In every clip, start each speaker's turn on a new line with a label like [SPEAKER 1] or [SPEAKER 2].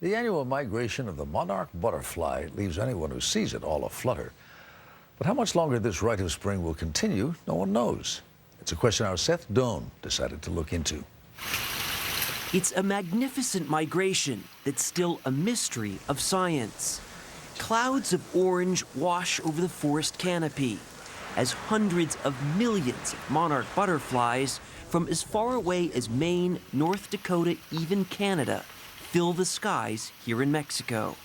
[SPEAKER 1] The annual migration of the monarch butterfly leaves anyone who sees it all aflutter. But how much longer this rite of spring will continue, no one knows. It's a question our Seth Toone decided to look into.
[SPEAKER 2] It's a magnificent migration that's still a mystery of science. Clouds of orange wash over the forest canopy as hundreds of millions of monarch butterflies from as far away as Maine, North Dakota, even Canada, fill the skies here in Mexico.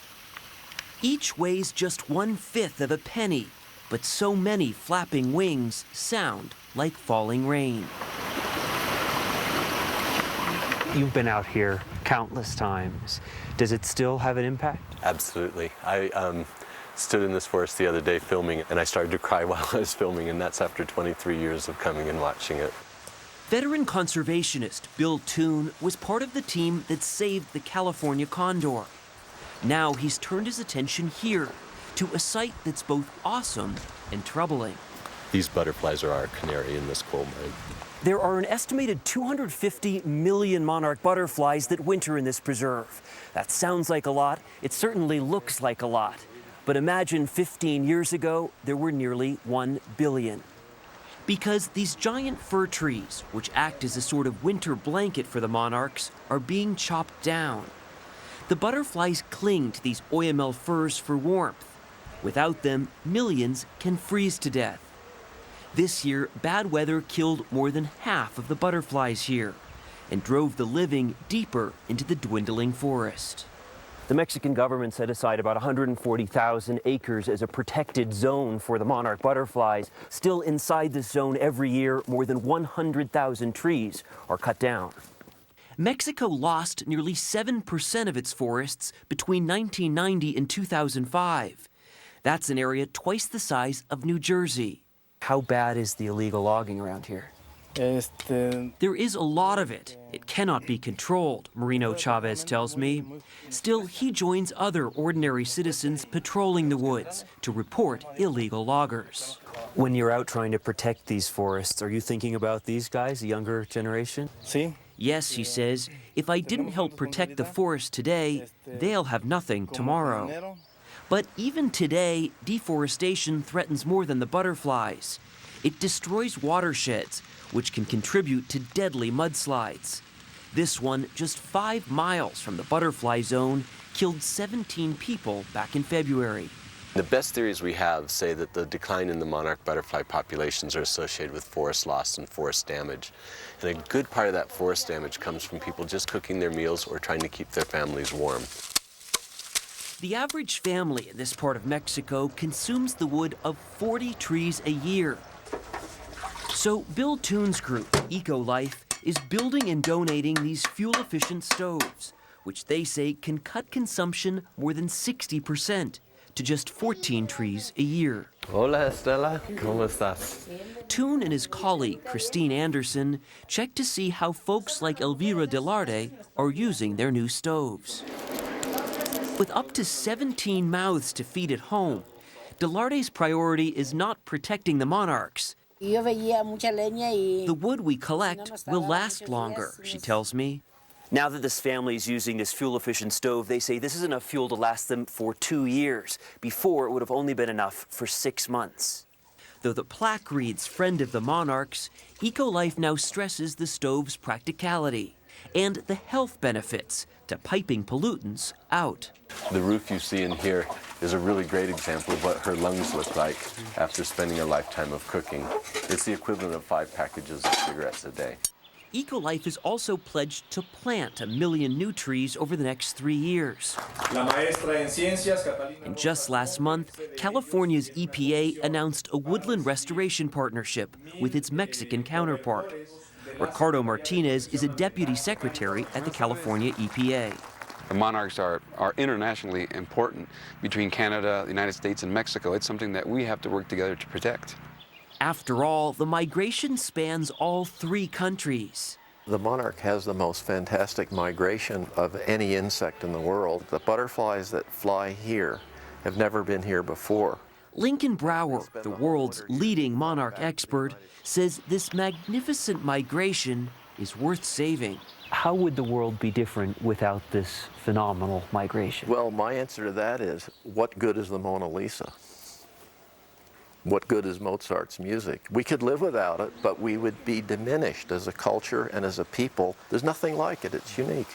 [SPEAKER 2] Each weighs just 1/5 of a penny, but so many flapping wings sound like falling rain. You've been out here countless times. Does it still have an impact?
[SPEAKER 3] Absolutely. I stood in this forest the other day filming, and I started to cry while I was filming, and that's after 23 years of coming and watching it.
[SPEAKER 2] Veteran conservationist Bill Toone was part of the team that saved the California condor. Now he's turned his attention here to a site that's both awesome and troubling.
[SPEAKER 3] These butterflies are our canary in this coal mine.
[SPEAKER 2] There are an estimated 250 million monarch butterflies that winter in this preserve. That sounds like a lot. It certainly looks like a lot. But imagine 15 years ago, there were nearly 1 billion. Because these giant fir trees, which act as a sort of winter blanket for the monarchs, are being chopped down. The butterflies cling to these oyamel firs for warmth. Without them, millions can freeze to death. This year, bad weather killed more than half of the butterflies here and drove the living deeper into the dwindling forest. The Mexican government set aside about 140,000 acres as a protected zone for the monarch butterflies. Still inside this zone every year, more than 100,000 trees are cut down. Mexico lost nearly 7% of its forests between 1990 and 2005. That's an area twice the size of New Jersey. How bad is the illegal logging around here? There is a lot of it. It cannot be controlled, Marino Chavez tells me. Still, he joins other ordinary citizens patrolling the woods to report illegal loggers. When you're out trying to protect these forests, are you thinking about these guys, the younger generation? Yes, he says, if I didn't help protect the forest today, they'll have nothing tomorrow. But even today, deforestation threatens more than the butterflies. It destroys watersheds, which can contribute to deadly mudslides. This one, just 5 miles from the butterfly zone, killed 17 people back in February.
[SPEAKER 3] The best theories we have say that the decline in the monarch butterfly populations are associated with forest loss and forest damage. And a good part of that forest damage comes from people just cooking their meals or trying to keep their families warm.
[SPEAKER 2] The average family in this part of Mexico consumes the wood of 40 trees a year. So Bill Toone's group, ECOLIFE, is building and donating these fuel-efficient stoves, which they say can cut consumption more than 60% to just 14 trees a year.
[SPEAKER 3] Hola, Estela. ¿Cómo estás?
[SPEAKER 2] Toone and his colleague, Christine Anderson, check to see how folks like Elvira Delarde are using their new stoves. With up to 17 mouths to feed at home, Delarde's priority is not protecting the monarchs. The wood we collect will last longer, she tells me. Now that this family is using this fuel-efficient stove, they say this is enough fuel to last them for 2 years. Before, it would have only been enough for 6 months. Though the plaque reads friend of the monarchs, ECOLIFE now stresses the stove's practicality and the health benefits to piping pollutants out.
[SPEAKER 3] The roof you see in here is a really great example of what her lungs look like after spending a lifetime of cooking. It's the equivalent of 5 packages of cigarettes a day.
[SPEAKER 2] ECOLIFE is also pledged to plant 1 million new trees over the next 3 years. And just last month, California's EPA announced a woodland restoration partnership with its Mexican counterpart. Ricardo Martinez is a deputy secretary at the California EPA.
[SPEAKER 4] The monarchs are internationally important between Canada, the United States, and Mexico. It's something that we have to work together to protect.
[SPEAKER 2] After all, the migration spans all 3 countries.
[SPEAKER 5] The monarch has the most fantastic migration of any insect in the world. The butterflies that fly here have never been here before.
[SPEAKER 2] Lincoln Brower, the world's leading monarch expert, says this magnificent migration is worth saving. How would the world be different without this phenomenal migration?
[SPEAKER 5] Well, my answer to that is, what good is the Mona Lisa? What good is Mozart's music? We could live without it, but we would be diminished as a culture and as a people. There's nothing like it. It's unique.